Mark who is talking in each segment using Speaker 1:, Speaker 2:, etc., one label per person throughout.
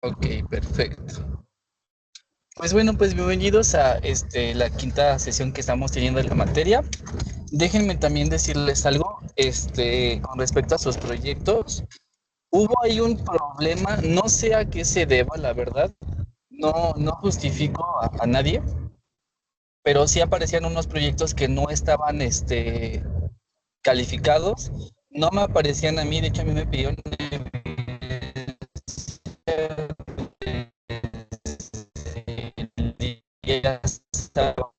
Speaker 1: Ok, perfecto. Pues bueno, pues bienvenidos a la quinta sesión que estamos teniendo de la materia. Déjenme también decirles algo, con respecto a sus proyectos. Hubo ahí un problema, no sé a qué se deba, la verdad. No justifico a nadie, pero sí aparecían unos proyectos que no estaban, calificados. No me aparecían a mí, de hecho a mí me pidieron el día sábado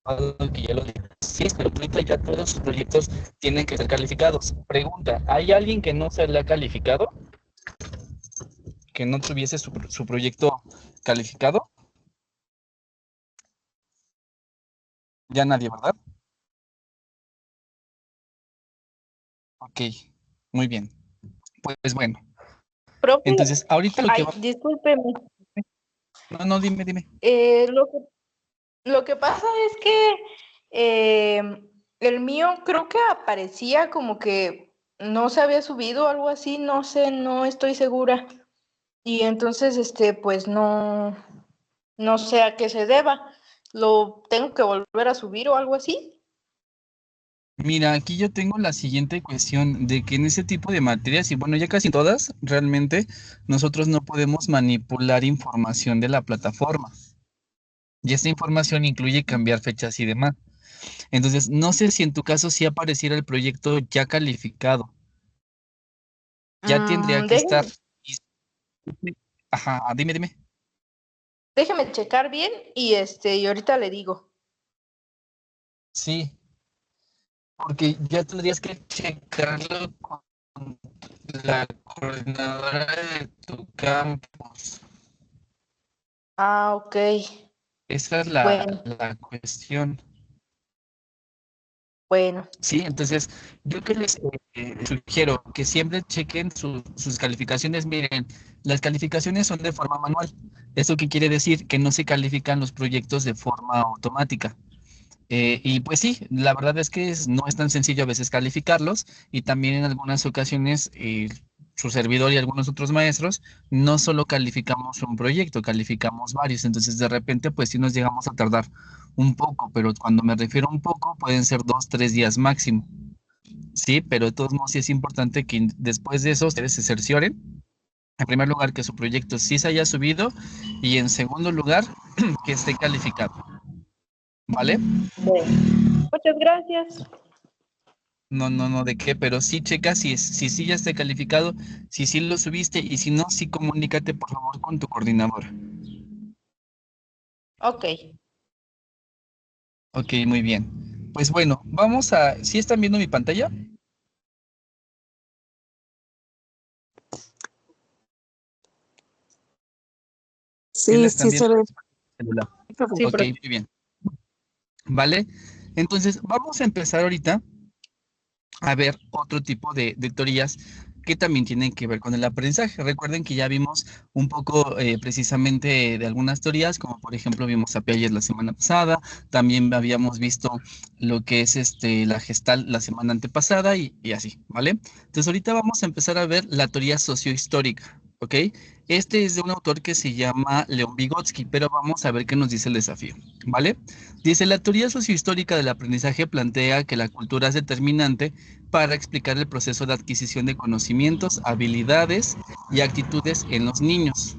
Speaker 1: que ya lo dije. Sí, pero ahorita ya todos los proyectos tienen que ser calificados. Pregunta, ¿hay alguien que no se le ha calificado? ¿Que no tuviese su proyecto calificado? Ya nadie, ¿verdad? Ok, muy bien. Pues bueno,
Speaker 2: Profe,
Speaker 1: entonces ahorita lo que
Speaker 2: ay,
Speaker 1: va...
Speaker 2: discúlpeme.
Speaker 1: No, no, dime.
Speaker 2: Lo que pasa es que el mío creo que aparecía como que no se había subido o algo así, no sé, no estoy segura. Y entonces, pues no sé a qué se deba. ¿Lo tengo que volver a subir o algo así?
Speaker 1: Mira, aquí yo tengo la siguiente cuestión de que en ese tipo de materias, y bueno, ya casi todas, realmente nosotros no podemos manipular información de la plataforma. Y esta información incluye cambiar fechas y demás. Entonces, no sé si en tu caso sí apareciera el proyecto ya calificado. Ya tendría que estar.
Speaker 2: Déjeme,
Speaker 1: dis- Ajá, dime.
Speaker 2: déjeme checar bien y ahorita le digo.
Speaker 1: Sí, porque ya tendrías que checarlo con la coordinadora de tu campus.
Speaker 2: Ah, ok.
Speaker 1: Esa es
Speaker 2: Bueno,
Speaker 1: la cuestión.
Speaker 2: bueno.
Speaker 1: Sí, entonces yo que les sugiero que siempre chequen sus calificaciones. Miren, las calificaciones son de forma manual. ¿Eso qué quiere decir? Que no se califican los proyectos de forma automática. Y pues sí, la verdad es que no es tan sencillo a veces calificarlos y también en algunas ocasiones su servidor y algunos otros maestros no solo calificamos un proyecto, calificamos varios, entonces de repente pues sí nos llegamos a tardar un poco, pero cuando me refiero a un poco pueden ser 2, 3 días máximo, sí, pero de todos modos sí es importante que después de eso ustedes se cercioren, en primer lugar que su proyecto sí se haya subido y en segundo lugar que esté calificado, ¿vale?
Speaker 2: Bueno, muchas gracias.
Speaker 1: No, ¿de qué? Pero sí checa si sí ya está calificado, si sí lo subiste y si no, sí comunícate por favor con tu coordinadora.
Speaker 2: Ok.
Speaker 1: Ok, muy bien. Pues bueno, vamos a... ¿Sí están viendo mi pantalla? ¿Sí la
Speaker 3: Sí,
Speaker 1: están
Speaker 3: sí
Speaker 1: viendo
Speaker 3: se ve.
Speaker 1: en su celular?
Speaker 2: Sí,
Speaker 1: Ok,
Speaker 2: profe.
Speaker 1: muy bien. ¿Vale? Entonces, vamos a empezar ahorita a ver otro tipo de teorías que también tienen que ver con el aprendizaje. Recuerden que ya vimos un poco precisamente de algunas teorías, como por ejemplo vimos a Piaget la semana pasada, también habíamos visto lo que es la Gestalt la semana antepasada y así, ¿vale? Entonces ahorita vamos a empezar a ver la teoría sociohistórica, ¿ok? Este es de un autor que se llama León Vygotsky, pero vamos a ver qué nos dice el desafío, ¿vale? Dice, la teoría sociohistórica del aprendizaje plantea que la cultura es determinante para explicar el proceso de adquisición de conocimientos, habilidades y actitudes en los niños.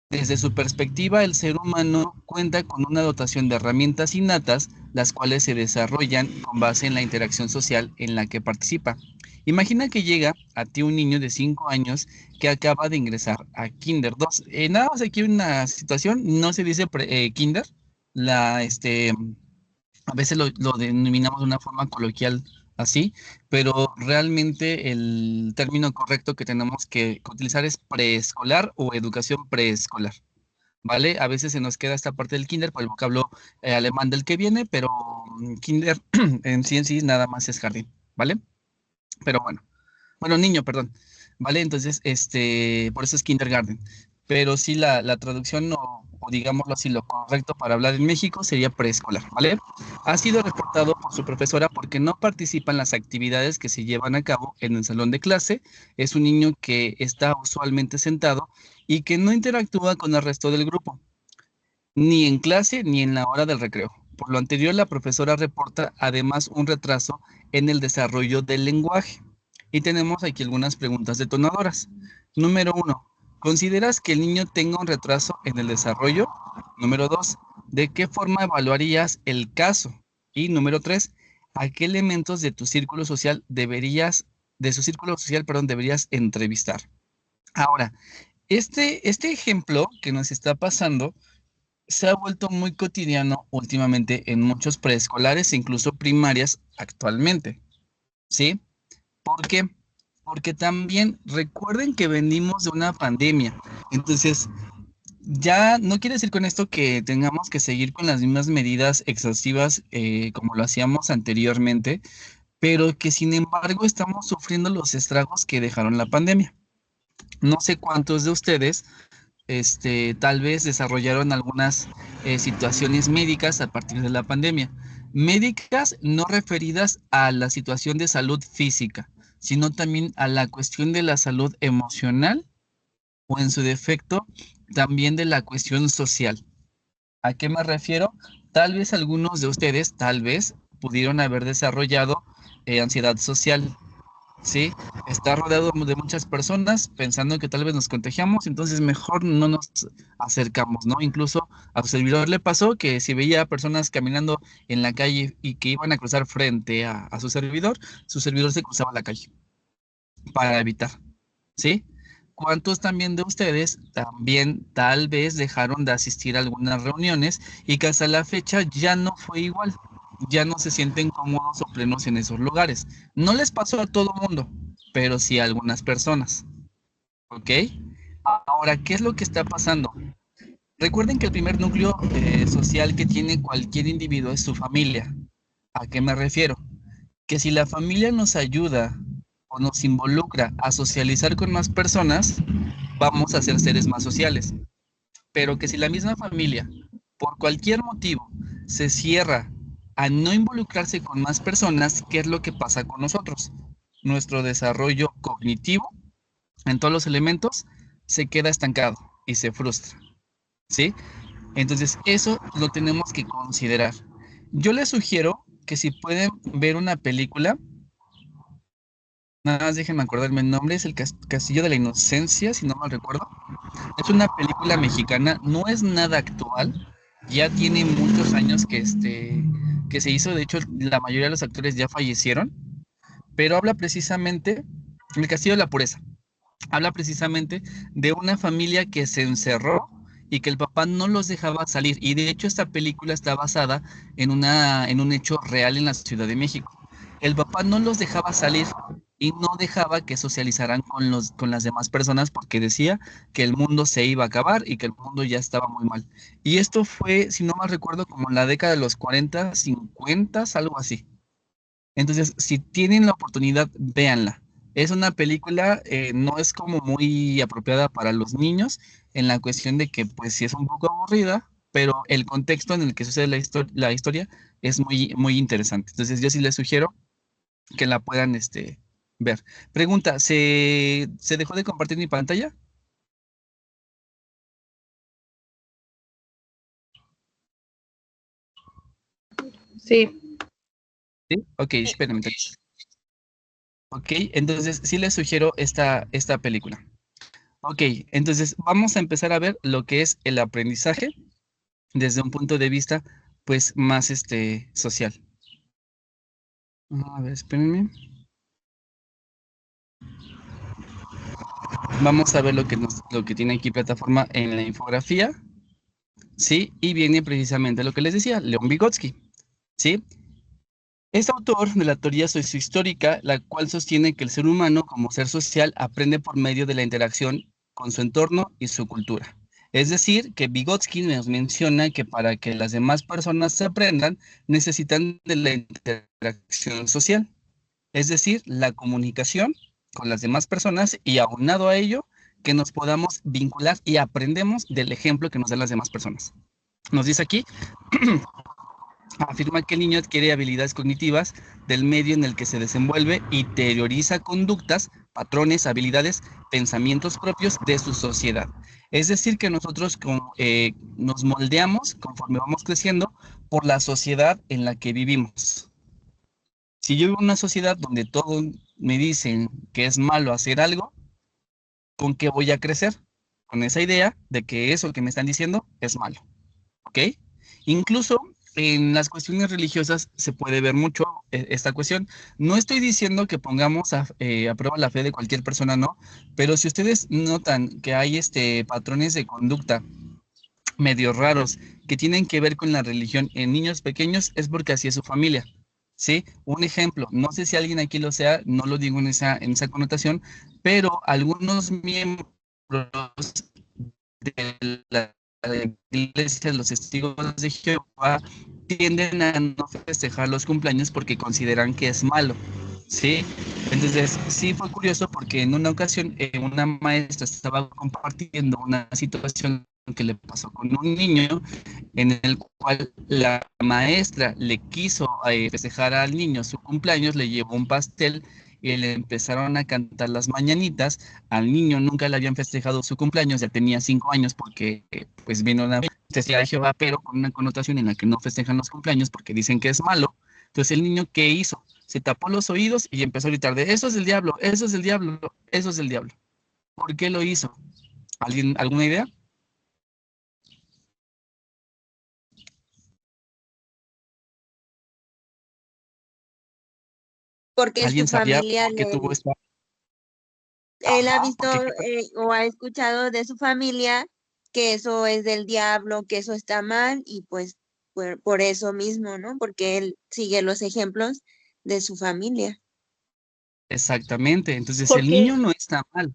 Speaker 1: Desde su perspectiva, el ser humano cuenta con una dotación de herramientas innatas, las cuales se desarrollan con base en la interacción social en la que participa. Imagina que llega a ti un niño de 5 años que acaba de ingresar a Kinder 2. Nada más aquí una situación, no se dice Kinder, a veces lo denominamos de una forma coloquial así, pero realmente el término correcto que tenemos que utilizar es preescolar o educación preescolar, ¿vale? A veces se nos queda esta parte del kinder por el vocablo alemán del que viene, pero kinder en sí nada más es jardín, ¿vale? Pero bueno, niño, perdón, ¿vale? Entonces, por eso es kindergarten, pero sí la traducción o digámoslo así, lo correcto para hablar en México sería preescolar, ¿vale? Ha sido reportado por su profesora porque no participa en las actividades que se llevan a cabo en el salón de clase. Es un niño que está usualmente sentado y que no interactúa con el resto del grupo, ni en clase ni en la hora del recreo. Por lo anterior, la profesora reporta además un retraso en el desarrollo del lenguaje. Y tenemos aquí algunas preguntas detonadoras. Número uno, ¿consideras que el niño tenga un retraso en el desarrollo? Número dos, ¿de qué forma evaluarías el caso? Y número tres, ¿a qué elementos de tu círculo social de su círculo social, perdón, deberías entrevistar? Ahora, este ejemplo que nos está pasando se ha vuelto muy cotidiano últimamente en muchos preescolares e incluso primarias actualmente, ¿sí? ¿Por qué? Porque también recuerden que venimos de una pandemia. Entonces, ya no quiere decir con esto que tengamos que seguir con las mismas medidas exhaustivas como lo hacíamos anteriormente, pero que sin embargo estamos sufriendo los estragos que dejaron la pandemia. No sé cuántos de ustedes tal vez desarrollaron algunas situaciones médicas a partir de la pandemia. Médicas no referidas a la situación de salud física, sino también a la cuestión de la salud emocional o en su defecto también de la cuestión social. ¿A qué me refiero? Tal vez algunos de ustedes, tal vez, pudieron haber desarrollado ansiedad social. Sí, está rodeado de muchas personas pensando que tal vez nos contagiamos, entonces mejor no nos acercamos, ¿no? Incluso a su servidor le pasó que si veía personas caminando en la calle y que iban a cruzar frente a su servidor se cruzaba la calle para evitar, ¿sí? ¿Cuántos también de ustedes también tal vez dejaron de asistir a algunas reuniones y que hasta la fecha ya no fue igual? Ya no se sienten cómodos o plenos en esos lugares. No les pasó a todo mundo, pero sí a algunas personas, ¿ok? Ahora, ¿qué es lo que está pasando? Recuerden que el primer núcleo social que tiene cualquier individuo es su familia. ¿A qué me refiero? Que si la familia nos ayuda o nos involucra a socializar con más personas, vamos a ser seres más sociales. Pero que si la misma familia, por cualquier motivo, se cierra a no involucrarse con más personas, ¿qué es lo que pasa con nosotros? Nuestro desarrollo cognitivo en todos los elementos se queda estancado y se frustra, ¿sí? Entonces, eso lo tenemos que considerar. Yo les sugiero que si pueden ver una película, nada más déjenme acordarme el nombre, es el Castillo de la Inocencia, si no mal recuerdo. Es una película mexicana, no es nada actual, ya tiene muchos años que se hizo, de hecho la mayoría de los actores ya fallecieron, pero habla precisamente, El Castillo de la Pureza, habla precisamente de una familia que se encerró y que el papá no los dejaba salir. Y de hecho esta película está basada en un hecho real en la Ciudad de México. El papá no los dejaba salir y no dejaba que socializaran con las demás personas porque decía que el mundo se iba a acabar y que el mundo ya estaba muy mal. Y esto fue, si no mal recuerdo, como en la década de los 40, 50, algo así. Entonces, si tienen la oportunidad, véanla. Es una película, no es como muy apropiada para los niños, en la cuestión de que, pues, sí es un poco aburrida, pero el contexto en el que sucede la historia es muy, muy interesante. Entonces, yo sí les sugiero que la puedan, ver. Pregunta, ¿se dejó de compartir mi pantalla?
Speaker 2: Sí.
Speaker 1: Sí. Ok, espérenme. Ok, entonces sí les sugiero esta película. Ok, entonces vamos a empezar a ver lo que es el aprendizaje desde un punto de vista, pues, más social. A ver, espérenme. Vamos a ver lo que tiene aquí plataforma en la infografía, ¿sí? Y viene precisamente lo que les decía, León Vygotsky, ¿sí? Es autor de la teoría sociohistórica, la cual sostiene que el ser humano, como ser social, aprende por medio de la interacción con su entorno y su cultura. Es decir, que Vygotsky nos menciona que para que las demás personas se aprendan, necesitan de la interacción social, es decir, la comunicación con las demás personas y aunado a ello, que nos podamos vincular y aprendemos del ejemplo que nos dan las demás personas. Nos dice aquí, afirma que el niño adquiere habilidades cognitivas del medio en el que se desenvuelve y teoriza conductas, patrones, habilidades, pensamientos propios de su sociedad. Es decir, que nosotros nos moldeamos conforme vamos creciendo por la sociedad en la que vivimos. Si yo vivo en una sociedad donde todos me dicen que es malo hacer algo, ¿con qué voy a crecer? Con esa idea de que eso que me están diciendo es malo, ¿ok? Incluso en las cuestiones religiosas se puede ver mucho esta cuestión. No estoy diciendo que pongamos a prueba la fe de cualquier persona, no, pero si ustedes notan que hay patrones de conducta medio raros que tienen que ver con la religión en niños pequeños, es porque así es su familia. ¿Sí? Un ejemplo, no sé si alguien aquí lo sea, no lo digo en esa connotación, pero algunos miembros de la iglesia, los testigos de Jehová, tienden a no festejar los cumpleaños porque consideran que es malo, ¿sí? Entonces, sí fue curioso porque en una ocasión una maestra estaba compartiendo una situación que le pasó con un niño en el cual la maestra le quiso festejar al niño su cumpleaños, le llevó un pastel y le empezaron a cantar las mañanitas. Al niño nunca le habían festejado su cumpleaños, ya tenía 5 años porque pues vino una testiga de Jehová, pero con una connotación en la que no festejan los cumpleaños porque dicen que es malo. Entonces el niño, ¿qué hizo? Se tapó los oídos y empezó a gritar de eso es el diablo, eso es el diablo, eso es el diablo. ¿Por qué lo hizo? ¿Alguna idea?
Speaker 3: Porque su
Speaker 1: ¿Alguien sabía
Speaker 3: familia
Speaker 1: por qué tuvo esta?
Speaker 3: él ha
Speaker 1: Ajá,
Speaker 3: visto
Speaker 1: porque
Speaker 3: o ha escuchado de su familia que eso es del diablo, que eso está mal y pues por eso mismo, ¿no? Porque él sigue los ejemplos de su familia.
Speaker 1: exactamente. Entonces el niño
Speaker 4: Porque,
Speaker 1: no está mal.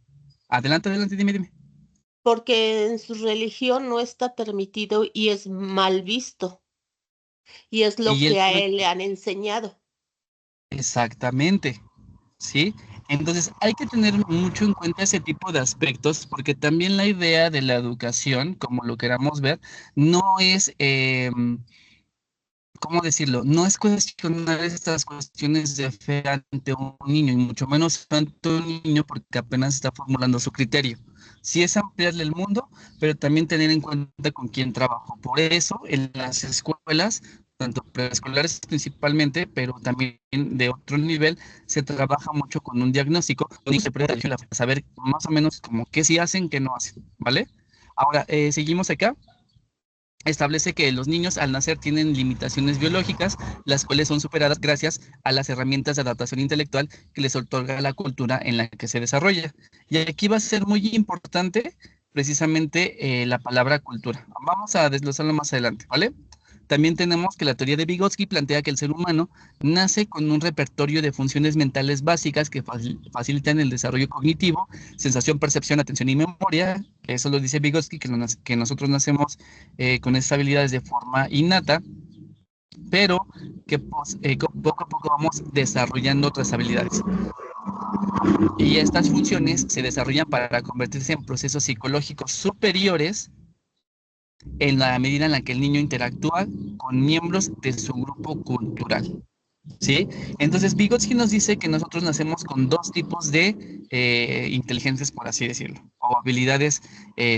Speaker 1: Adelante, adelante, dime, dime.
Speaker 4: porque en su religión no está permitido y es mal visto. Y es lo
Speaker 1: Y él
Speaker 4: que a
Speaker 1: tiene
Speaker 4: él le han enseñado.
Speaker 1: exactamente, ¿sí? Entonces hay que tener mucho en cuenta ese tipo de aspectos porque también la idea de la educación, como lo queramos ver, no es, ¿cómo decirlo? No es cuestionar estas cuestiones de fe ante un niño y mucho menos ante un niño porque apenas está formulando su criterio. Sí es ampliarle el mundo, pero también tener en cuenta con quién trabajo. Por eso en las escuelas, tanto preescolares principalmente, pero también de otro nivel, se trabaja mucho con un diagnóstico, donde se puede saber más o menos como qué sí hacen, qué no hacen, ¿vale? Ahora, seguimos acá. Establece que los niños al nacer tienen limitaciones biológicas, las cuales son superadas gracias a las herramientas de adaptación intelectual que les otorga la cultura en la que se desarrolla. Y aquí va a ser muy importante precisamente la palabra cultura. Vamos a desglosarlo más adelante, ¿vale? También tenemos que la teoría de Vygotsky plantea que el ser humano nace con un repertorio de funciones mentales básicas que facilitan el desarrollo cognitivo, sensación, percepción, atención y memoria. Eso lo dice Vygotsky, que nosotros nacemos con esas habilidades de forma innata, pero que poco a poco vamos desarrollando otras habilidades. Y estas funciones se desarrollan para convertirse en procesos psicológicos superiores en la medida en la que el niño interactúa con miembros de su grupo cultural. ¿Sí? Entonces, Vygotsky nos dice que nosotros nacemos con dos tipos de inteligencias, por así decirlo, o habilidades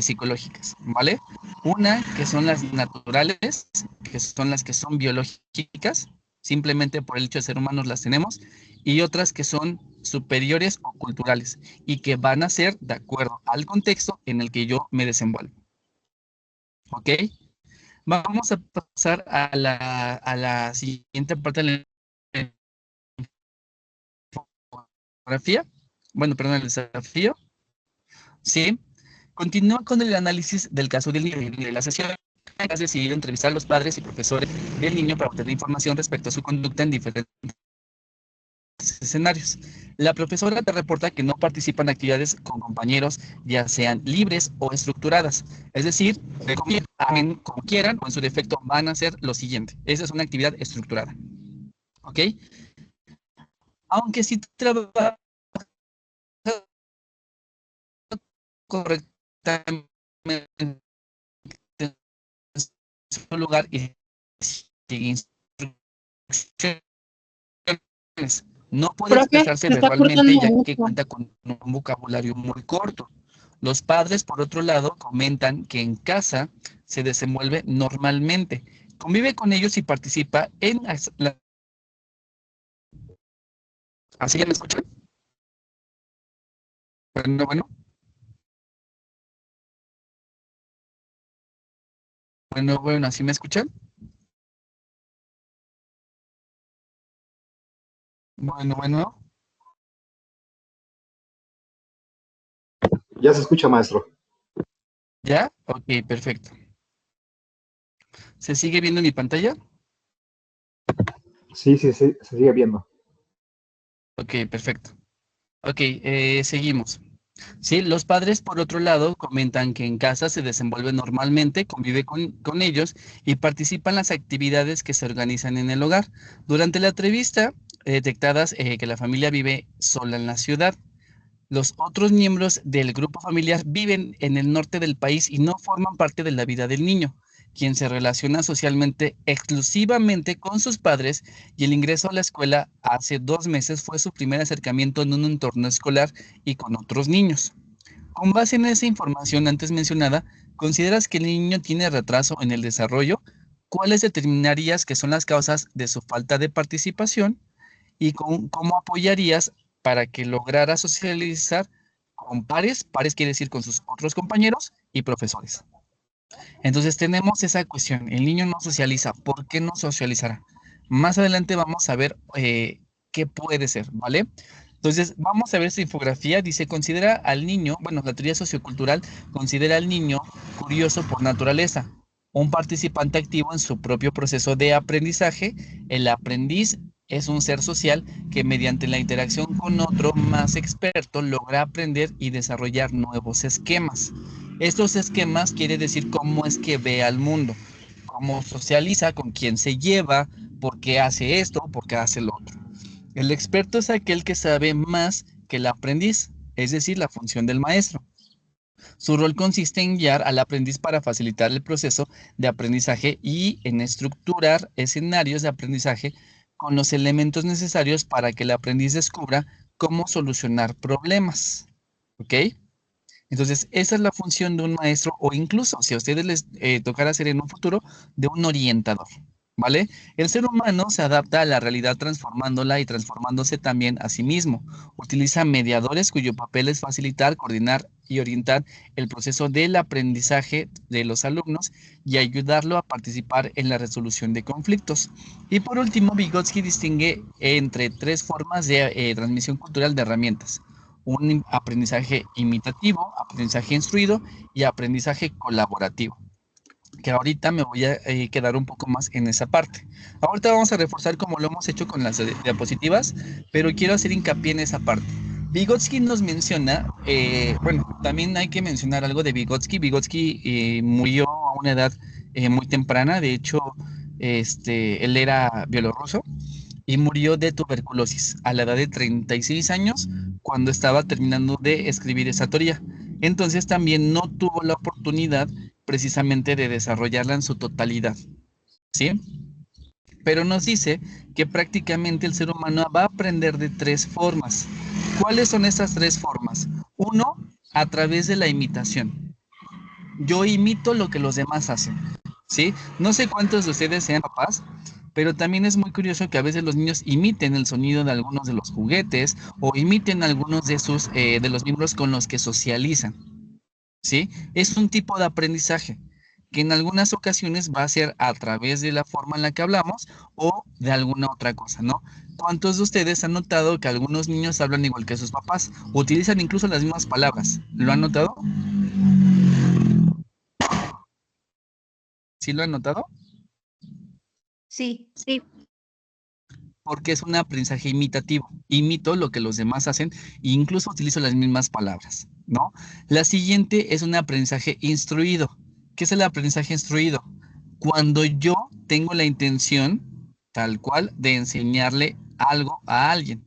Speaker 1: psicológicas, ¿vale? Una que son las naturales, que son las que son biológicas, simplemente por el hecho de ser humanos las tenemos, y otras que son superiores o culturales, y que van a ser de acuerdo al contexto en el que yo me desenvuelvo. ¿Ok? Vamos a pasar a la siguiente parte de la infografía. Bueno, perdón, el desafío. Sí. Continúa con el análisis del caso del niño y de la sesión. Has decidido entrevistar a los padres y profesores del niño para obtener información respecto a su conducta en diferentes escenarios. La profesora te reporta que no participan en actividades con compañeros, ya sean libres o estructuradas. Es decir, hagan como quieran o en su defecto van a hacer lo siguiente. Esa es una actividad estructurada. ¿Ok? Aunque si trabaja correctamente en su lugar y sigue instrucciones. No puede
Speaker 5: Profe,
Speaker 1: expresarse
Speaker 5: se está
Speaker 1: verbalmente
Speaker 5: cortando
Speaker 1: ya que
Speaker 5: mucho.
Speaker 1: cuenta con un vocabulario muy corto. Los padres, por otro lado, comentan que en casa se desenvuelve normalmente, convive con ellos y participa en la... ¿Así ya me escuchan? Bueno, ¿así me escuchan? Bueno.
Speaker 6: Ya se escucha, maestro.
Speaker 1: ¿Ya? Ok, perfecto. ¿Se sigue viendo mi pantalla?
Speaker 6: Sí, se sigue viendo.
Speaker 1: Ok, perfecto. Ok, seguimos. Sí, los padres, por otro lado, comentan que en casa se desenvuelve normalmente, convive con ellos y participa en las actividades que se organizan en el hogar. Durante la entrevista, detectadas que la familia vive sola en la ciudad. Los otros miembros del grupo familiar viven en el norte del país y no forman parte de la vida del niño, quien se relaciona socialmente exclusivamente con sus padres, y el ingreso a la escuela hace 2 meses fue su primer acercamiento en un entorno escolar y con otros niños. Con base en esa información antes mencionada, ¿consideras que el niño tiene retraso en el desarrollo? ¿Cuáles determinarías que son las causas de su falta de participación? ¿Y cómo apoyarías para que lograra socializar con pares? Pares quiere decir con sus otros compañeros y profesores. Entonces tenemos esa cuestión. El niño no socializa. ¿Por qué no socializará? Más adelante vamos a ver qué puede ser, ¿vale? Entonces, vamos a ver esta infografía. Dice, considera al niño, bueno, la teoría sociocultural considera al niño curioso por naturaleza, un participante activo en su propio proceso de aprendizaje. El aprendiz es un ser social que mediante la interacción con otro más experto logra aprender y desarrollar nuevos esquemas. Estos esquemas quiere decir cómo es que ve al mundo, cómo socializa, con quién se lleva, por qué hace esto, por qué hace lo otro. El experto es aquel que sabe más que el aprendiz, es decir, la función del maestro. Su rol consiste en guiar al aprendiz para facilitar el proceso de aprendizaje y en estructurar escenarios de aprendizaje con los elementos necesarios para que el aprendiz descubra cómo solucionar problemas. ¿Ok? Entonces, esa es la función de un maestro o incluso, si a ustedes les tocara ser en un futuro, de un orientador, ¿vale? El ser humano se adapta a la realidad transformándola y transformándose también a sí mismo. Utiliza mediadores cuyo papel es facilitar, coordinar y orientar el proceso del aprendizaje de los alumnos y ayudarlo a participar en la resolución de conflictos. Y por último, Vygotsky distingue entre 3 formas de transmisión cultural de herramientas: un aprendizaje imitativo, aprendizaje instruido y aprendizaje colaborativo, que ahorita me voy a quedar un poco más en esa parte. Ahorita vamos a reforzar como lo hemos hecho con las diapositivas, pero quiero hacer hincapié en esa parte. Vygotsky nos menciona, bueno, también hay que mencionar algo de Vygotsky. Vygotsky murió a una edad muy temprana, de hecho, él era bielorruso y murió de tuberculosis a la edad de 36 años cuando estaba terminando de escribir esa teoría. Entonces también no tuvo la oportunidad precisamente de desarrollarla en su totalidad, ¿sí? Pero nos dice que prácticamente el ser humano va a aprender de 3 formas. ¿Cuáles son estas 3 formas? Uno, a través de la imitación. Yo imito lo que los demás hacen, ¿sí? No sé cuántos de ustedes sean papás, pero también es muy curioso que a veces los niños imiten el sonido de algunos de los juguetes o imiten algunos de los miembros con los que socializan, ¿sí? Es un tipo de aprendizaje que en algunas ocasiones va a ser a través de la forma en la que hablamos o de alguna otra cosa, ¿no? ¿Cuántos de ustedes han notado que algunos niños hablan igual que sus papás? Utilizan incluso las mismas palabras. ¿Lo han notado? ¿Sí lo han notado?
Speaker 3: Sí.
Speaker 1: Porque es un aprendizaje imitativo. Imito lo que los demás hacen e incluso utilizo las mismas palabras, ¿no? La siguiente es un aprendizaje instruido. ¿Qué es el aprendizaje instruido? Cuando yo tengo la intención, tal cual, de enseñarle algo a alguien.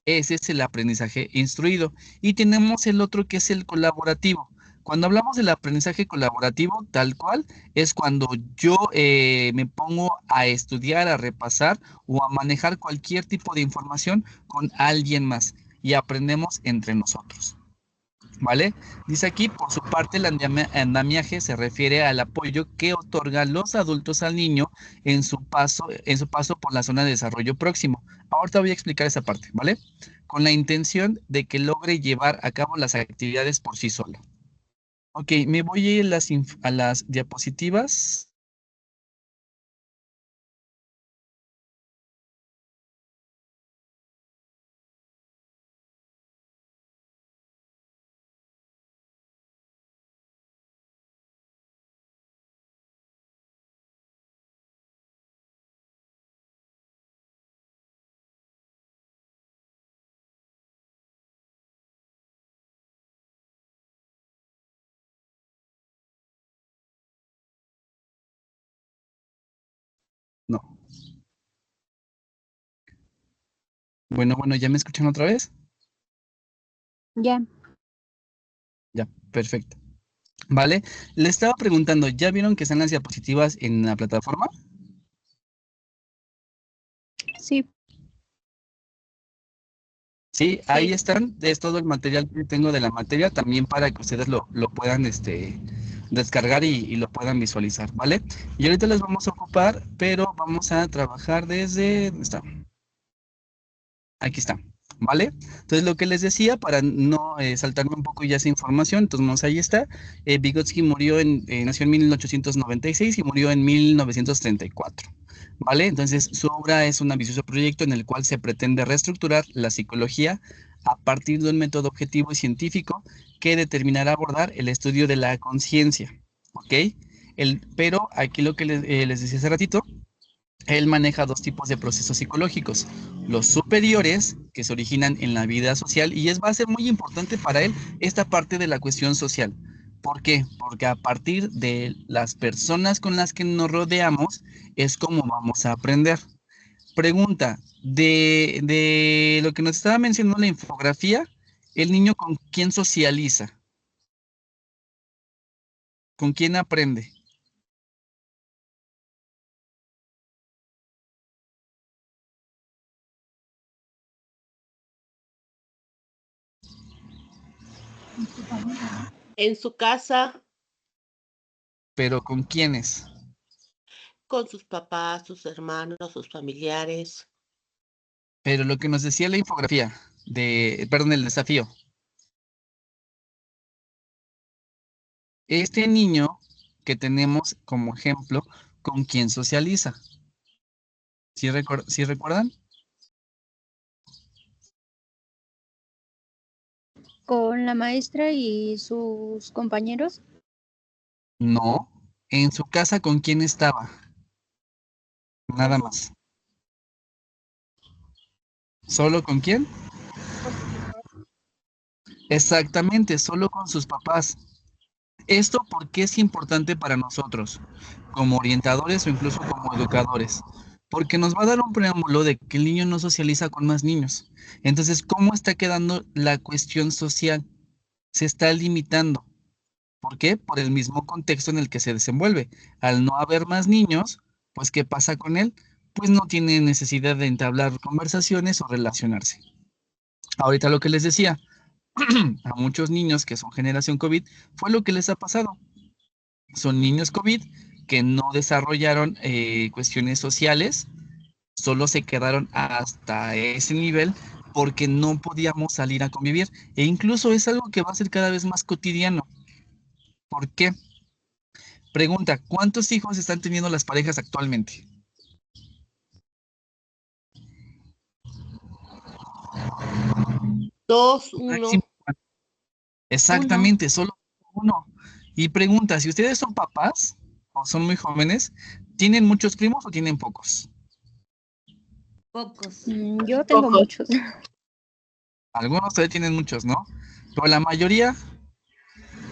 Speaker 1: Ese es el aprendizaje instruido. Y tenemos el otro que es el colaborativo. Cuando hablamos del aprendizaje colaborativo, tal cual, es cuando yo me pongo a estudiar, a repasar o a manejar cualquier tipo de información con alguien más y aprendemos entre nosotros. ¿Vale? Dice aquí, por su parte, el andamiaje se refiere al apoyo que otorgan los adultos al niño en su paso por la zona de desarrollo próximo. Ahorita voy a explicar esa parte, ¿vale? Con la intención de que logre llevar a cabo las actividades por sí solo. Ok, me voy a ir a las diapositivas. No. Bueno, ¿ya me escuchan otra vez?
Speaker 3: Ya.
Speaker 1: Ya, perfecto. ¿Vale? Le estaba preguntando, ¿ya vieron que están las diapositivas en la plataforma?
Speaker 3: Sí.
Speaker 1: Sí, ahí
Speaker 4: Sí.
Speaker 1: están, es todo el material que tengo de la materia, también para que ustedes lo puedan descargar y lo puedan visualizar, ¿vale? Y ahorita les vamos a ocupar, pero vamos a trabajar desde, ¿dónde está? Aquí está, ¿vale? Entonces, lo que les decía, para no saltarme un poco ya esa información, entonces ahí está. Vygotsky nació en 1896 y murió en 1934, ¿vale? Entonces, su obra es un ambicioso proyecto en el cual se pretende reestructurar la psicología a partir de un método objetivo y científico que determinará abordar el estudio de la conciencia, ¿ok? Pero aquí lo que les decía hace ratito, él maneja dos tipos de procesos psicológicos, los superiores, que se originan en la vida social, y va a ser muy importante para él esta parte de la cuestión social. ¿Por qué? Porque a partir de las personas con las que nos rodeamos es como vamos a aprender. Pregunta, de lo que nos estaba mencionando la infografía, ¿el niño con quién socializa? ¿Con quién aprende?
Speaker 4: En su casa,
Speaker 1: ¿Pero con quiénes?
Speaker 4: con sus papás, sus hermanos, sus familiares.
Speaker 1: Pero lo que nos decía la infografía, perdón, el desafío. Este niño que tenemos como ejemplo, ¿con quién socializa? ¿Sí recuerdan?
Speaker 5: Con la maestra y sus compañeros.
Speaker 1: No. En su casa, ¿con quién estaba? Nada más. ¿Solo con quién? Exactamente, solo con sus papás. ¿Esto por qué es importante para nosotros, como orientadores o incluso como educadores? Porque nos va a dar un preámbulo de que el niño no socializa con más niños. Entonces, ¿cómo está quedando la cuestión social? Se está limitando. ¿Por qué? Por el mismo contexto en el que se desenvuelve. Al no haber más niños, pues ¿qué pasa con él? Pues no tiene necesidad de entablar conversaciones o relacionarse. Ahorita lo que les decía, a muchos niños que son generación COVID, fue lo que les ha pasado. Son niños COVID que no desarrollaron cuestiones sociales, solo se quedaron hasta ese nivel porque no podíamos salir a convivir. E incluso es algo que va a ser cada vez más cotidiano. ¿Por qué? Pregunta, ¿cuántos hijos están teniendo las parejas actualmente?
Speaker 4: Dos,
Speaker 1: Máximo.
Speaker 4: uno.
Speaker 3: Uno.
Speaker 1: Exactamente, solo uno. Y pregunta, si ustedes son papás o son muy jóvenes, ¿tienen muchos primos o tienen pocos?
Speaker 3: Pocos.
Speaker 5: Yo tengo
Speaker 4: Pocos.
Speaker 5: muchos.
Speaker 1: Algunos todavía tienen muchos, ¿no? Pero la mayoría,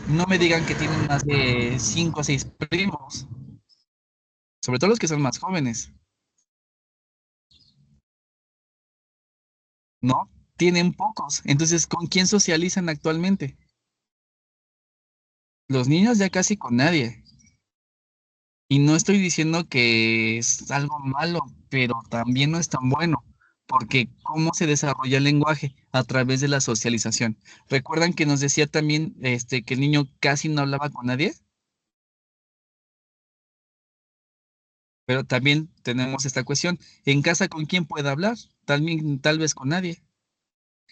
Speaker 1: no me digan que tienen más de 5 o 6 primos, sobre todo los que son más jóvenes, ¿no? Tienen pocos. Entonces, ¿con quién socializan actualmente? Los niños ya casi con nadie. Y no estoy diciendo que es algo malo, pero también no es tan bueno, porque ¿cómo se desarrolla el lenguaje? A través de la socialización. ¿Recuerdan que nos decía también que el niño casi no hablaba con nadie? Pero también tenemos esta cuestión. ¿En casa con quién puede hablar? También, tal vez con nadie.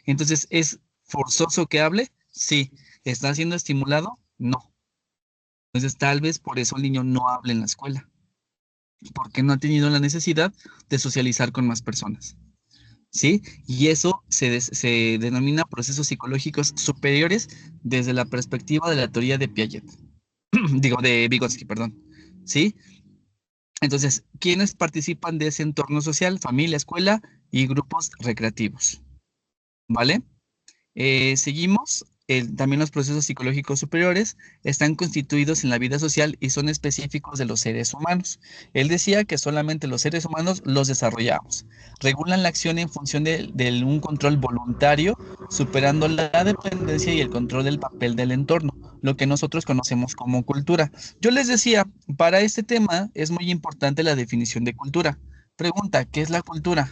Speaker 1: Entonces, ¿es forzoso que hable? Sí. ¿Está siendo estimulado? No. Entonces, tal vez por eso el niño no habla en la escuela, porque no ha tenido la necesidad de socializar con más personas. ¿Sí? Y eso se denomina procesos psicológicos superiores desde la perspectiva de la teoría de Piaget. Digo, de Vygotsky, perdón. ¿Sí? Entonces, ¿quiénes participan de ese entorno social? Familia, escuela y grupos recreativos. ¿Vale? Seguimos. También los procesos psicológicos superiores están constituidos en la vida social y son específicos de los seres humanos. Él decía que solamente los seres humanos los desarrollamos. Regulan la acción en función de un control voluntario, superando la dependencia y el control del papel del entorno, lo que nosotros conocemos como cultura. Yo les decía, para este tema es muy importante la definición de cultura. Pregunta, ¿qué es la cultura?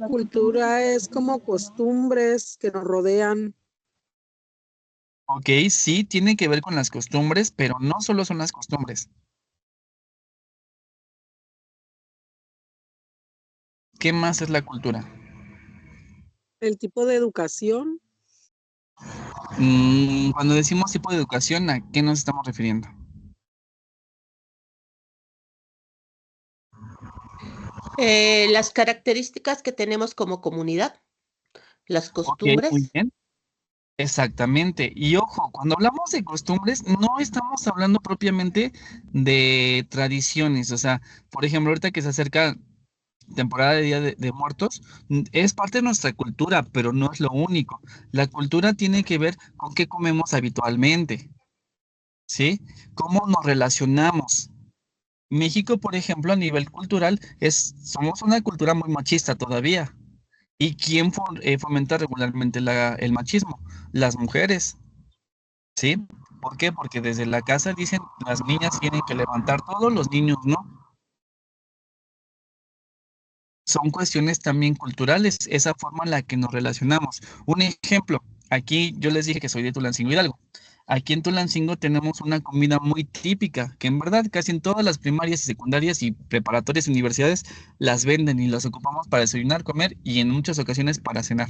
Speaker 7: Cultura es como costumbres que nos rodean.
Speaker 1: Ok, sí, tiene que ver con las costumbres, pero no solo son las costumbres. ¿Qué más es la cultura?
Speaker 7: El tipo de educación,
Speaker 1: Cuando decimos tipo de educación, ¿a qué nos estamos refiriendo?
Speaker 4: Las características que tenemos como comunidad, las
Speaker 1: Ok, muy
Speaker 4: costumbres.
Speaker 1: bien. Exactamente. Y ojo, cuando hablamos de costumbres, no estamos hablando propiamente de tradiciones. O sea, por ejemplo, ahorita que se acerca temporada de Día de Muertos, es parte de nuestra cultura, pero no es lo único. La cultura tiene que ver con qué comemos habitualmente, ¿sí? ¿Cómo nos relacionamos? México, por ejemplo, a nivel cultural, somos una cultura muy machista todavía. ¿Y quién fomenta regularmente el machismo? Las mujeres, ¿sí? ¿Por qué? Porque desde la casa dicen las niñas tienen que levantar todo, los niños no. Son cuestiones también culturales, esa forma en la que nos relacionamos. Un ejemplo, aquí yo les dije que soy de Tulancingo Hidalgo. Aquí en Tulancingo tenemos una comida muy típica, que en verdad casi en todas las primarias y secundarias y preparatorias y universidades las venden y las ocupamos para desayunar, comer y en muchas ocasiones para cenar.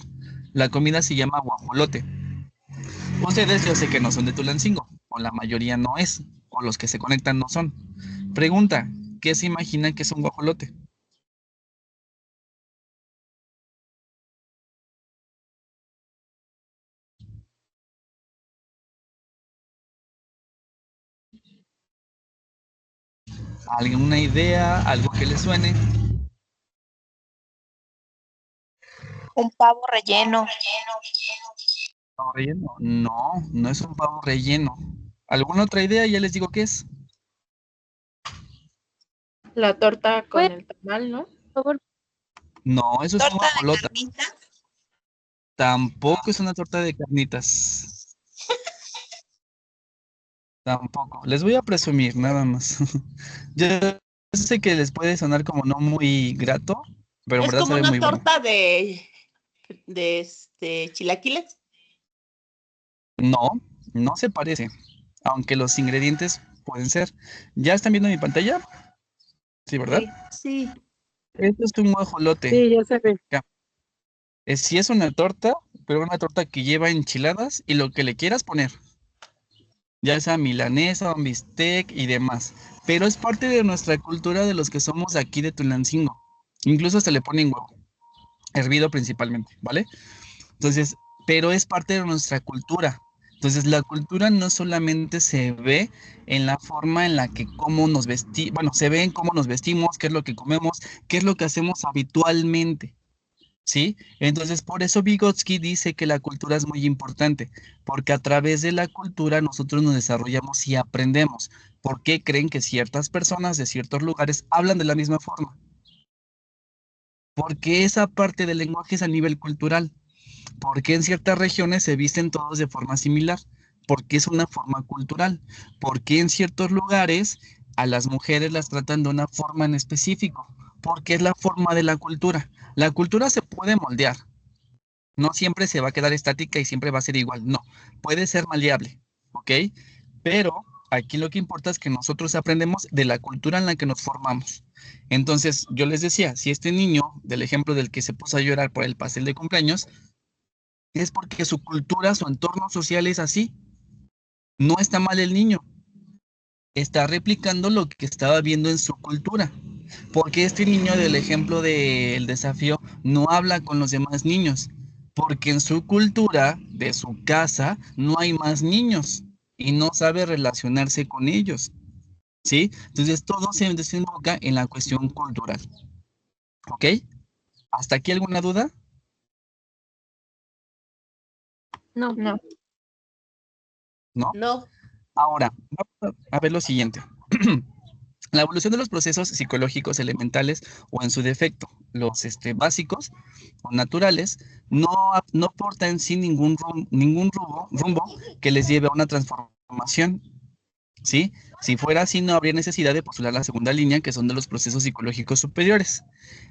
Speaker 1: La comida se llama guajolote. Ustedes yo sé que no son de Tulancingo, o la mayoría no es, o los que se conectan no son. Pregunta, ¿qué se imaginan que es un guajolote? ¿Alguna idea? ¿Algo que les suene?
Speaker 8: Un pavo relleno.
Speaker 1: ¿Pavo relleno? No, no es un pavo relleno. ¿Alguna otra idea? Ya les digo qué es.
Speaker 2: La torta con
Speaker 5: Pues,
Speaker 2: el tamal, ¿no?
Speaker 5: por favor.
Speaker 1: No, eso es un
Speaker 8: Torta de
Speaker 1: guajolote.
Speaker 8: carnitas.
Speaker 1: Tampoco es una torta de carnitas. Tampoco. Les voy a presumir, nada más. Yo sé que les puede sonar como no muy grato, pero en
Speaker 4: Es
Speaker 1: verdad
Speaker 4: como
Speaker 1: sabe muy
Speaker 4: una
Speaker 1: bueno.
Speaker 4: torta de chilaquiles.
Speaker 1: No, no se parece, aunque los ingredientes pueden ser. ¿Ya están viendo mi pantalla? Sí, ¿verdad?
Speaker 4: Sí.
Speaker 1: Esto es un guajolote.
Speaker 7: sí, ya se ve.
Speaker 1: Sí es una torta, pero una torta que lleva enchiladas y lo que le quieras poner, ya sea milanesa, un bistec y demás. Pero es parte de nuestra cultura de los que somos de aquí de Tulancingo. Incluso se le ponen huevo, hervido principalmente, ¿vale? Entonces, pero es parte de nuestra cultura. Entonces, la cultura no solamente se ve en la forma en la que cómo nos vestimos, bueno, se ve en cómo nos vestimos, qué es lo que comemos, qué es lo que hacemos habitualmente. ¿sí? Entonces, por eso Vygotsky dice que la cultura es muy importante, porque a través de la cultura nosotros nos desarrollamos y aprendemos. ¿Por qué creen que ciertas personas de ciertos lugares hablan de la misma forma? Porque esa parte del lenguaje es a nivel cultural. Porque en ciertas regiones se visten todos de forma similar, porque es una forma cultural, porque en ciertos lugares a las mujeres las tratan de una forma en específico, porque es la forma de la cultura. La cultura se puede moldear, no siempre se va a quedar estática y siempre va a ser igual, no, puede ser maleable, ¿ok? Pero aquí lo que importa es que nosotros aprendemos de la cultura en la que nos formamos. Entonces, yo les decía, si este niño, del ejemplo del que se puso a llorar por el pastel de cumpleaños, es porque su cultura, su entorno social es así. No está mal el niño, está replicando lo que estaba viendo en su cultura. Porque este niño del ejemplo del desafío no habla con los demás niños, porque en su cultura, de su casa, no hay más niños y no sabe relacionarse con ellos, ¿sí? Entonces todo se desemboca en la cuestión cultural, ¿ok? ¿Hasta aquí alguna duda?
Speaker 5: No.
Speaker 2: No.
Speaker 1: ¿No?
Speaker 4: No,
Speaker 1: Ahora, vamos a ver lo siguiente. La evolución de los procesos psicológicos elementales o en su defecto, los básicos o naturales, no aporta en sí ningún rumbo que les lleve a una transformación, ¿sí? Si fuera así, no habría necesidad de postular la segunda línea, que son de los procesos psicológicos superiores.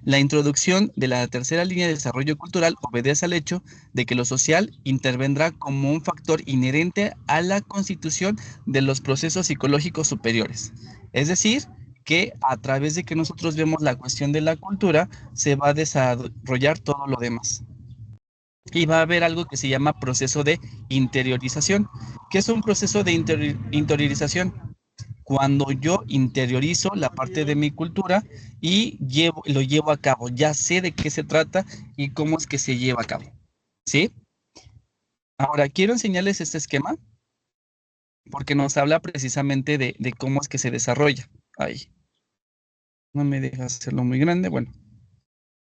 Speaker 1: La introducción de la tercera línea de desarrollo cultural obedece al hecho de que lo social intervendrá como un factor inherente a la constitución de los procesos psicológicos superiores. Es decir, que a través de que nosotros vemos la cuestión de la cultura, se va a desarrollar todo lo demás. Y va a haber algo que se llama proceso de interiorización. ¿Qué es un proceso de interiorización? Cuando yo interiorizo la parte de mi cultura y lo llevo a cabo, ya sé de qué se trata y cómo es que se lleva a cabo, ¿sí? Ahora, quiero enseñarles este esquema porque nos habla precisamente de cómo es que se desarrolla. Ahí, no me deja hacerlo muy grande, bueno.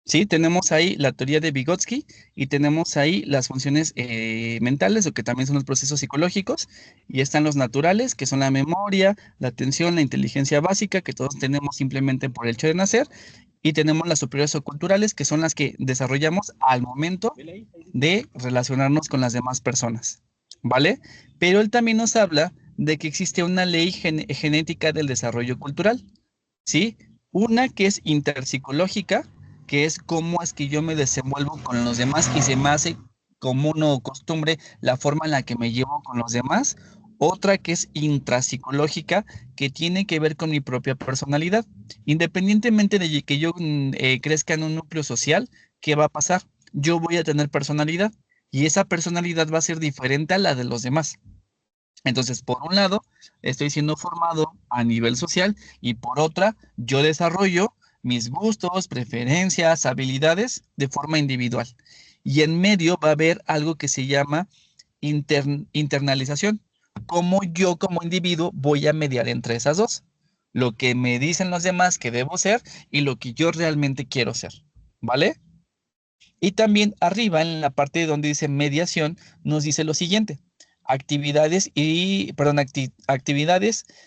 Speaker 1: Sí, tenemos ahí la teoría de Vygotsky y tenemos ahí las funciones mentales, o que también son los procesos psicológicos, y están los naturales, que son la memoria, la atención, la inteligencia básica, que todos tenemos simplemente por el hecho de nacer, y tenemos las superiores o culturales, que son las que desarrollamos al momento de relacionarnos con las demás personas, ¿vale? Pero él también nos habla de que existe una ley genética del desarrollo cultural, ¿sí? Una que es interpsicológica, que es cómo es que yo me desenvuelvo con los demás y se me hace común o costumbre la forma en la que me llevo con los demás. Otra que es intrapsicológica, que tiene que ver con mi propia personalidad. Independientemente de que yo crezca en un núcleo social, ¿qué va a pasar? Yo voy a tener personalidad y esa personalidad va a ser diferente a la de los demás. Entonces, por un lado, estoy siendo formado a nivel social y por otra, yo desarrollo mis gustos, preferencias, habilidades de forma individual. Y en medio va a haber algo que se llama internalización. Cómo yo como individuo voy a mediar entre esas dos. Lo que me dicen los demás que debo ser y lo que yo realmente quiero ser. ¿Vale? Y también arriba, en la parte donde dice mediación, nos dice lo siguiente: actividades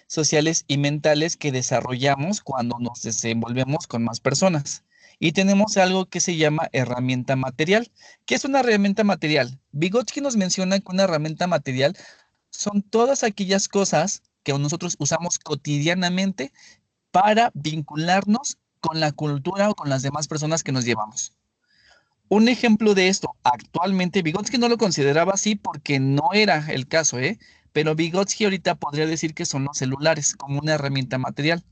Speaker 1: sociales y mentales que desarrollamos cuando nos desenvolvemos con más personas. Y tenemos algo que se llama herramienta material. ¿Qué es una herramienta material? Vygotsky nos menciona que una herramienta material son todas aquellas cosas que nosotros usamos cotidianamente para vincularnos con la cultura o con las demás personas que nos llevamos. Un ejemplo de esto, actualmente, Vygotsky no lo consideraba así porque no era el caso, ¿eh? Pero Vygotsky ahorita podría decir que son los celulares como una herramienta material.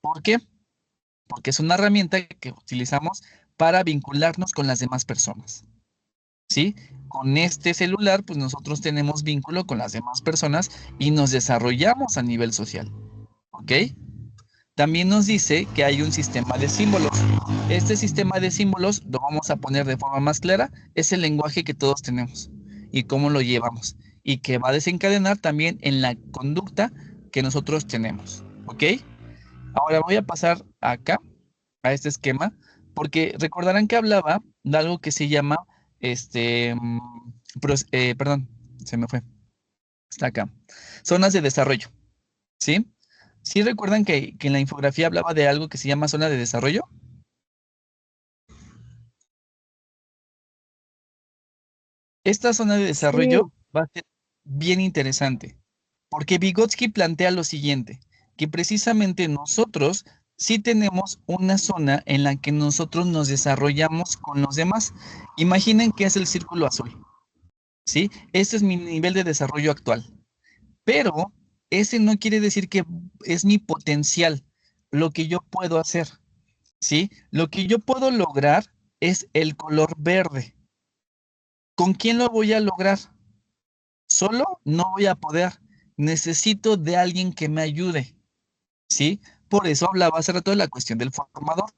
Speaker 1: ¿Por qué? Porque es una herramienta que utilizamos para vincularnos con las demás personas, ¿sí? Con este celular, pues nosotros tenemos vínculo con las demás personas y nos desarrollamos a nivel social, ¿ok? También nos dice que hay un sistema de símbolos. Este sistema de símbolos, lo vamos a poner de forma más clara, es el lenguaje que todos tenemos y cómo lo llevamos y que va a desencadenar también en la conducta que nosotros tenemos, ¿ok? Ahora voy a pasar acá a este esquema Porque recordarán que hablaba de algo que se llama, perdón, se me fue, está acá, zonas de desarrollo, ¿sí? ¿Sí recuerdan que en la infografía hablaba de algo que se llama zona de desarrollo? Esta zona de
Speaker 7: Sí,
Speaker 1: desarrollo va a ser bien interesante, porque Vygotsky plantea lo siguiente, que precisamente nosotros sí tenemos una zona en la que nosotros nos desarrollamos con los demás. Imaginen que es el círculo azul, ¿sí? Este es mi nivel de desarrollo actual, pero ese no quiere decir que es mi potencial, lo que yo puedo hacer, ¿sí? Lo que yo puedo lograr es el color verde. ¿Con quién lo voy a lograr? Solo no voy a poder. Necesito de alguien que me ayude, ¿sí? Por eso hablaba hace rato de la cuestión del formador.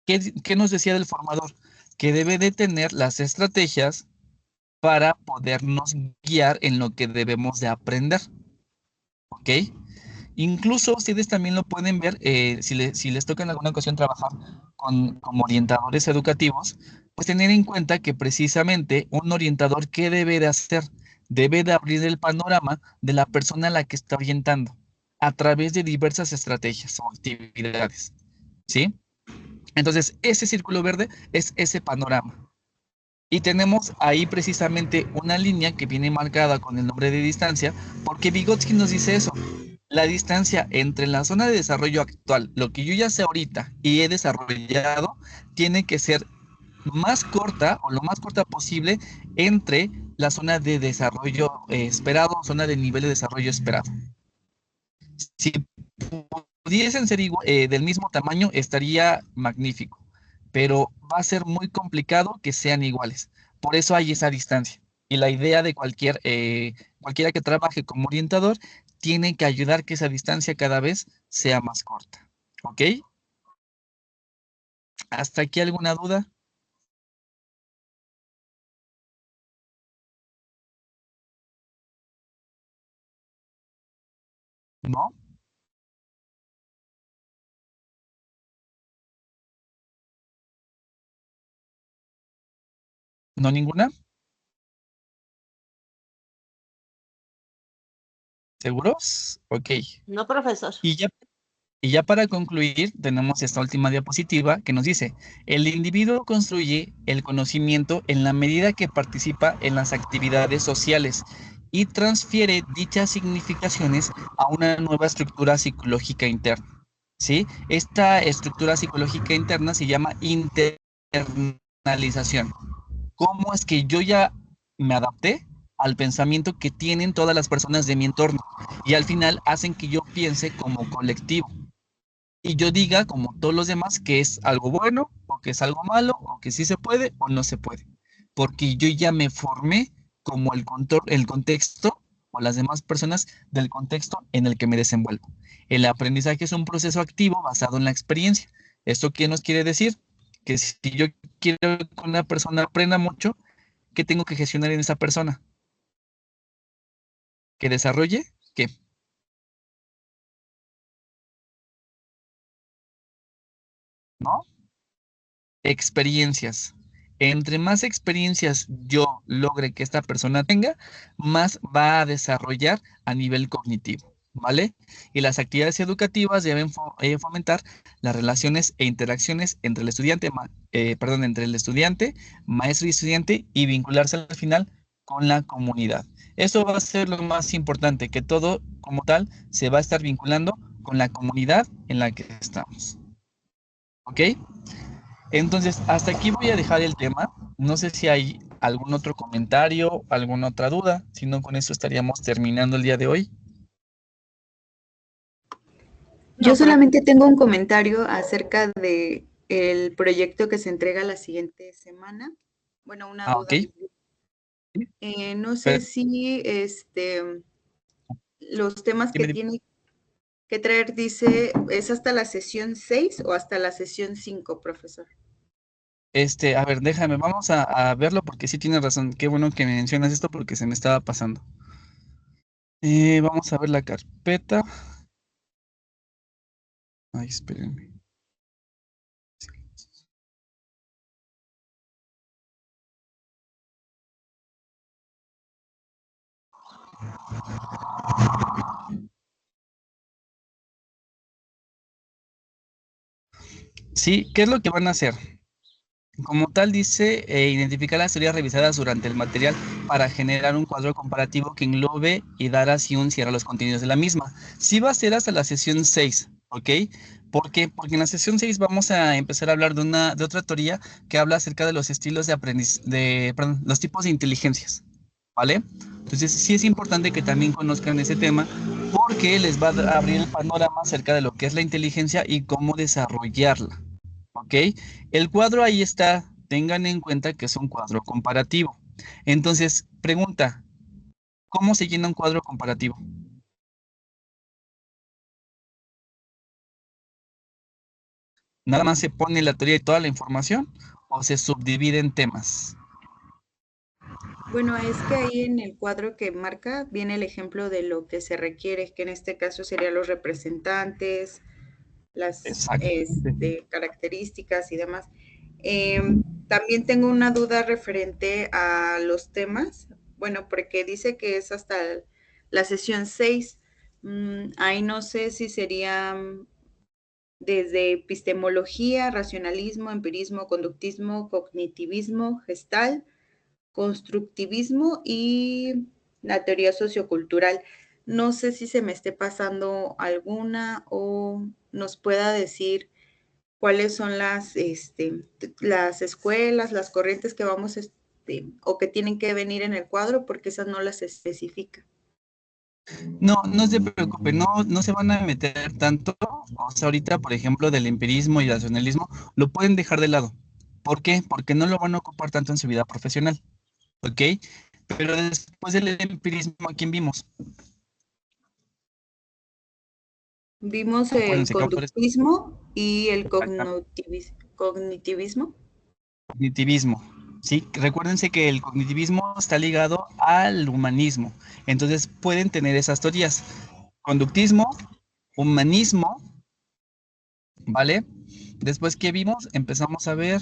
Speaker 1: ¿Qué nos decía del formador? Que debe de tener las estrategias para podernos guiar en lo que debemos de aprender, ¿ok? Incluso ustedes también lo pueden ver, si les toca en alguna ocasión trabajar como orientadores educativos, pues tener en cuenta que precisamente un orientador, ¿qué debe de hacer? Debe de abrir el panorama de la persona a la que está orientando a través de diversas estrategias o actividades, ¿sí? Entonces, ese círculo verde es ese panorama. Y tenemos ahí precisamente una línea que viene marcada con el nombre de distancia, porque Vygotsky nos dice eso. La distancia entre la zona de desarrollo actual, lo que yo ya sé ahorita y he desarrollado, tiene que ser más corta o lo más corta posible entre la zona de desarrollo esperado, zona de nivel de desarrollo esperado. Si pudiesen ser del mismo tamaño, estaría magnífico, pero va a ser muy complicado que sean iguales. Por eso hay esa distancia. Y la idea de cualquiera que trabaje como orientador tiene que ayudar que esa distancia cada vez sea más corta. ¿Ok? ¿Hasta aquí alguna duda? ¿No? ¿No ninguna? ¿Seguros? Ok.
Speaker 4: No, profesor.
Speaker 1: Y ya Y ya para concluir, tenemos esta última diapositiva que nos dice, el individuo construye el conocimiento en la medida que participa en las actividades sociales y transfiere dichas significaciones a una nueva estructura psicológica interna. ¿Sí? Esta estructura psicológica interna se llama internalización. ¿Cómo es que yo ya me adapté al pensamiento que tienen todas las personas de mi entorno y al final hacen que yo piense como colectivo? Y yo diga, como todos los demás, que es algo bueno o que es algo malo o que sí se puede o no se puede. Porque yo ya me formé como el contexto o las demás personas del contexto en el que me desenvuelvo. El aprendizaje es un proceso activo basado en la experiencia. ¿Esto qué nos quiere decir? Que si yo quiero que una persona aprenda mucho, ¿qué tengo que gestionar en esa persona? ¿Que desarrolle? ¿Qué? ¿No? Experiencias. Entre más experiencias yo logre que esta persona tenga, más va a desarrollar a nivel cognitivo, ¿vale? Y las actividades educativas deben fomentar las relaciones e interacciones entre el estudiante, entre el estudiante, maestro y estudiante y vincularse al final con la comunidad. Eso va a ser lo más importante, que todo como tal se va a estar vinculando con la comunidad en la que estamos. ¿Ok? Entonces, hasta aquí voy a dejar el tema. No sé si hay algún otro comentario, alguna otra duda. Si no, con eso estaríamos terminando el día de hoy.
Speaker 9: Yo
Speaker 4: No,
Speaker 9: solamente tengo un comentario acerca de el proyecto que se entrega la siguiente semana. Bueno, una
Speaker 1: Ah, ok.
Speaker 9: duda. No sé
Speaker 1: Per-
Speaker 9: si los temas que
Speaker 1: dime, dime.
Speaker 9: tiene que traer, dice, ¿es hasta la sesión 6 o hasta la sesión 5, profesor?
Speaker 1: A ver, déjame, vamos a verlo porque sí tienes razón. Qué bueno que me mencionas esto porque se me estaba pasando. Vamos a ver la carpeta. Ay, espérenme. Sí, ¿qué es lo que van a hacer? Como tal dice, identificar las teorías revisadas durante el material para generar un cuadro comparativo que englobe y dar así un cierre a los contenidos de la misma. Sí va a ser hasta la sesión 6, ¿ok? ¿Por qué? Porque en la sesión 6 vamos a empezar a hablar de otra teoría que habla acerca de los estilos de perdón, los tipos de inteligencias, ¿vale? Entonces sí es importante que también conozcan ese tema porque les va a abrir el panorama acerca de lo que es la inteligencia y cómo desarrollarla. ¿Ok? El cuadro ahí está. Tengan en cuenta que es un cuadro comparativo. Entonces, pregunta, ¿cómo se llena un cuadro comparativo? ¿Nada más se pone la teoría y toda la información o se subdivide en temas?
Speaker 9: Bueno, es que ahí en el cuadro que marca viene el ejemplo de lo que se requiere, que en este caso serían los representantes, las
Speaker 1: Exactamente.
Speaker 9: características y demás. También tengo una duda referente a los temas, bueno, porque dice que es hasta la sesión 6. Ahí no sé si sería desde epistemología, racionalismo, empirismo, conductismo, cognitivismo, gestal, constructivismo y la teoría sociocultural. No sé si se me esté pasando alguna o nos pueda decir cuáles son las escuelas, las corrientes que vamos o que tienen que venir en el cuadro, porque esas no las especifica.
Speaker 1: No, no se preocupe, no se van a meter tanto. O sea, ahorita, por ejemplo, del empirismo y el racionalismo, lo pueden dejar de lado. ¿Por qué? Porque no lo van a ocupar tanto en su vida profesional. ¿Ok? Pero después del empirismo, ¿a quién vimos?
Speaker 9: Vimos el
Speaker 1: Acuérdense que autores.
Speaker 9: conductismo y el
Speaker 1: Exactamente.
Speaker 9: cognitivismo.
Speaker 1: Cognitivismo. Sí, recuérdense que el cognitivismo está ligado al humanismo. Entonces pueden tener esas teorías. Conductismo, humanismo, ¿vale? Después que vimos, empezamos a ver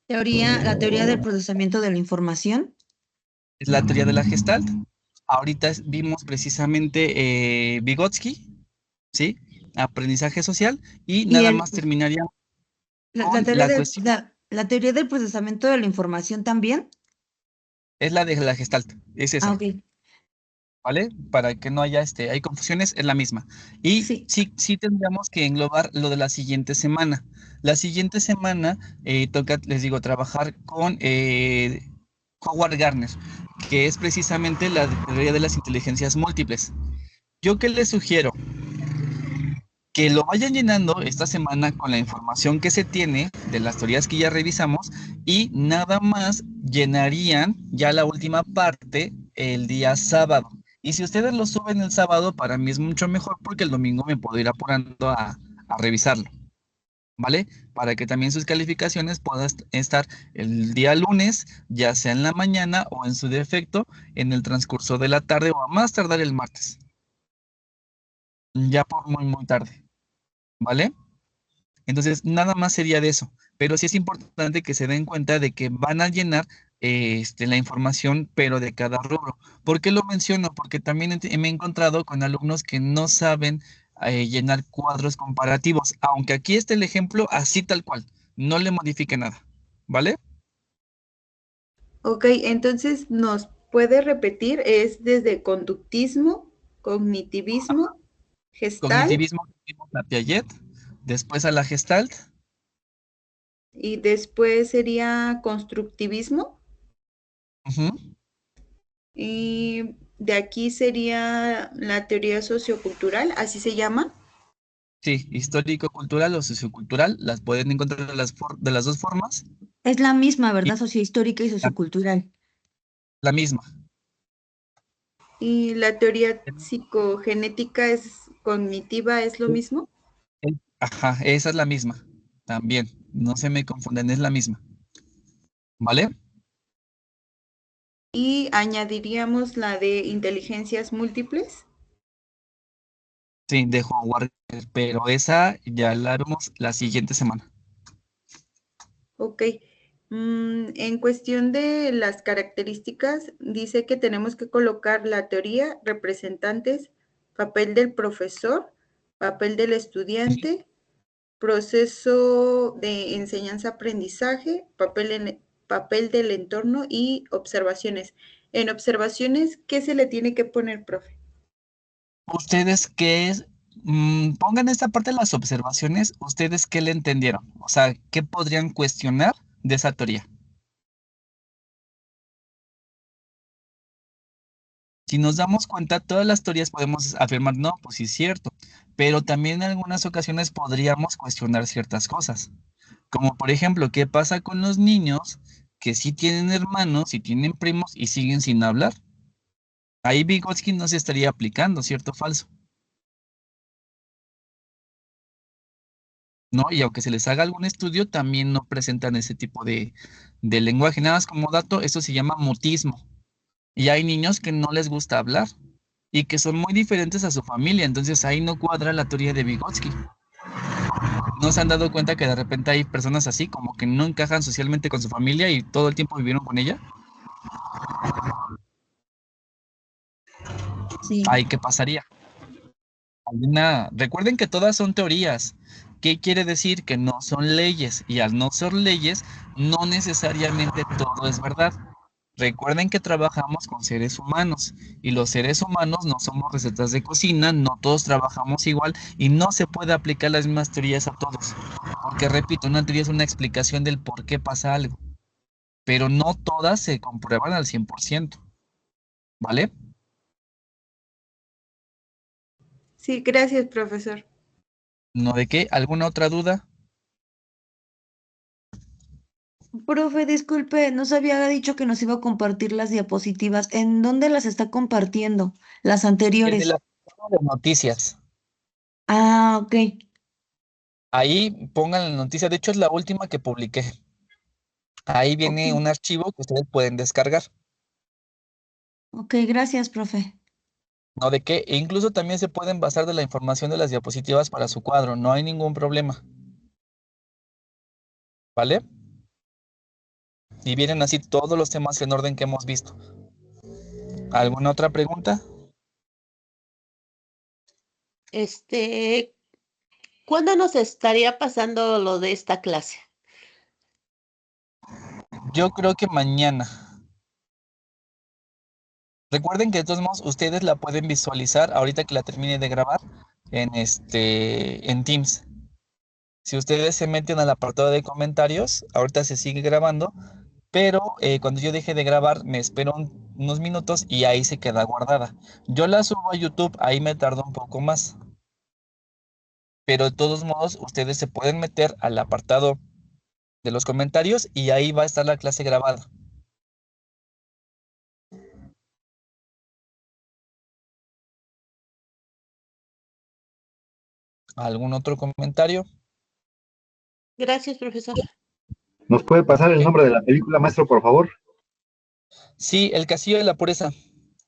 Speaker 10: La teoría del procesamiento de la información.
Speaker 1: es la teoría de la Gestalt. Ahorita vimos precisamente Vygotsky, ¿sí? Aprendizaje social y
Speaker 10: Y
Speaker 1: nada más terminaría con la cuestión,
Speaker 10: la teoría del procesamiento de la información también.
Speaker 1: es la de la Gestalt, es
Speaker 10: Ah,
Speaker 1: esa.
Speaker 10: ok.
Speaker 1: ¿Vale? Para que no haya hay confusiones, es la misma. Y
Speaker 10: Sí.
Speaker 1: sí tendríamos que englobar lo de la siguiente semana. La siguiente semana toca, les digo, trabajar con Howard Gardner, que es precisamente la teoría de las inteligencias múltiples. Yo que les sugiero que lo vayan llenando esta semana con la información que se tiene de las teorías que ya revisamos y nada más llenarían ya la última parte el día sábado. Y si ustedes lo suben el sábado, para mí es mucho mejor porque el domingo me puedo ir apurando a revisarlo, ¿vale? Para que también sus calificaciones puedan estar el día lunes, ya sea en la mañana o en su defecto en el transcurso de la tarde o a más tardar el martes, ya por muy tarde, ¿vale? Entonces, nada más sería de eso, pero sí es importante que se den cuenta de que van a llenar la información, pero de cada rubro. ¿Por qué lo menciono? Porque también me he encontrado con alumnos que no saben llenar cuadros comparativos, aunque aquí está el ejemplo así tal cual, no le modifique nada, ¿vale?
Speaker 9: Ok, entonces nos puede repetir, es desde conductismo, cognitivismo, gestal
Speaker 1: Cognitivismo, la Piaget, después a la Gestalt,
Speaker 9: y después sería constructivismo
Speaker 1: ujú,
Speaker 9: y de aquí sería la teoría sociocultural, así se llama.
Speaker 1: sí, histórico-cultural o sociocultural, las pueden encontrar de las dos formas
Speaker 10: Es la misma,
Speaker 1: y
Speaker 10: ¿verdad? Sociohistórica y sociocultural.
Speaker 1: la misma.
Speaker 9: Y la teoría psicogenética es cognitiva, ¿es lo mismo?
Speaker 1: Ajá, esa es la misma. También, no se me confunden, es la misma. ¿Vale?
Speaker 9: Y añadiríamos la de inteligencias múltiples.
Speaker 1: Sí, dejo Howard, pero esa ya la haremos la siguiente semana.
Speaker 9: Ok. En cuestión de las características, dice que tenemos que colocar la teoría, representantes, papel del profesor, papel del estudiante, proceso de enseñanza-aprendizaje, papel del entorno y observaciones. En observaciones, ¿qué se le tiene que poner, profe?
Speaker 1: Ustedes pongan esta parte de las observaciones, ustedes qué le entendieron, o sea, qué podrían cuestionar de esa teoría. Si nos damos cuenta, todas las teorías podemos afirmar, no, pues sí es cierto, pero también en algunas ocasiones podríamos cuestionar ciertas cosas, como por ejemplo, ¿qué pasa con los niños que sí tienen hermanos y tienen primos y siguen sin hablar? Ahí Vygotsky no se estaría aplicando, ¿cierto o falso? ¿No? Y aunque se les haga algún estudio, también no presentan ese tipo de lenguaje. Nada más como dato, esto se llama mutismo. Y hay niños que no les gusta hablar y que son muy diferentes a su familia, entonces ahí no cuadra la teoría de Vygotsky. ¿No se han dado cuenta que de repente hay personas así, como que no encajan socialmente con su familia y todo el tiempo vivieron con ella?
Speaker 10: Sí.
Speaker 1: Ahí, ¿qué pasaría? Recuerden que todas son teorías. ¿Qué quiere decir? Que no son leyes, y al no ser leyes, no necesariamente todo es verdad. Recuerden que trabajamos con seres humanos y los seres humanos no somos recetas de cocina, no todos trabajamos igual y no se puede aplicar las mismas teorías a todos. Porque repito, una teoría es una explicación del por qué pasa algo, pero no todas se comprueban al 100%, ¿vale?
Speaker 9: Sí, gracias, profesor.
Speaker 1: ¿No de qué? ¿Alguna otra duda?
Speaker 10: Profe, disculpe, nos había dicho que nos iba a compartir las diapositivas. ¿En dónde las está compartiendo? Las
Speaker 1: En
Speaker 10: anteriores.
Speaker 1: el apartado de noticias.
Speaker 10: Ah, ok.
Speaker 1: Ahí pongan la noticia, de hecho es la última que publiqué. Ahí
Speaker 10: Ok,
Speaker 1: viene un archivo que ustedes pueden descargar.
Speaker 10: ok, gracias, profe.
Speaker 1: ¿No de qué? E incluso también se pueden basar de la información de las diapositivas para su cuadro, no hay ningún problema, ¿vale? Y vienen así todos los temas en orden que hemos visto. ¿Alguna otra pregunta?
Speaker 4: ¿Cuándo nos estaría pasando lo de esta clase?
Speaker 1: Yo creo que mañana. Recuerden que de todos modos ustedes la pueden visualizar ahorita que la termine de grabar en Teams. Si ustedes se meten al apartado de comentarios, ahorita se sigue grabando, pero cuando yo deje de grabar me espero unos minutos y ahí se queda guardada. Yo la subo a YouTube, ahí me tardo un poco más, pero de todos modos ustedes se pueden meter al apartado de los comentarios y ahí va a estar la clase grabada. ¿Algún otro comentario?
Speaker 4: Gracias, profesor.
Speaker 6: ¿Nos puede pasar el
Speaker 1: Ok.
Speaker 6: nombre de la película, maestro, por favor?
Speaker 1: Sí, El Castillo de la Pureza.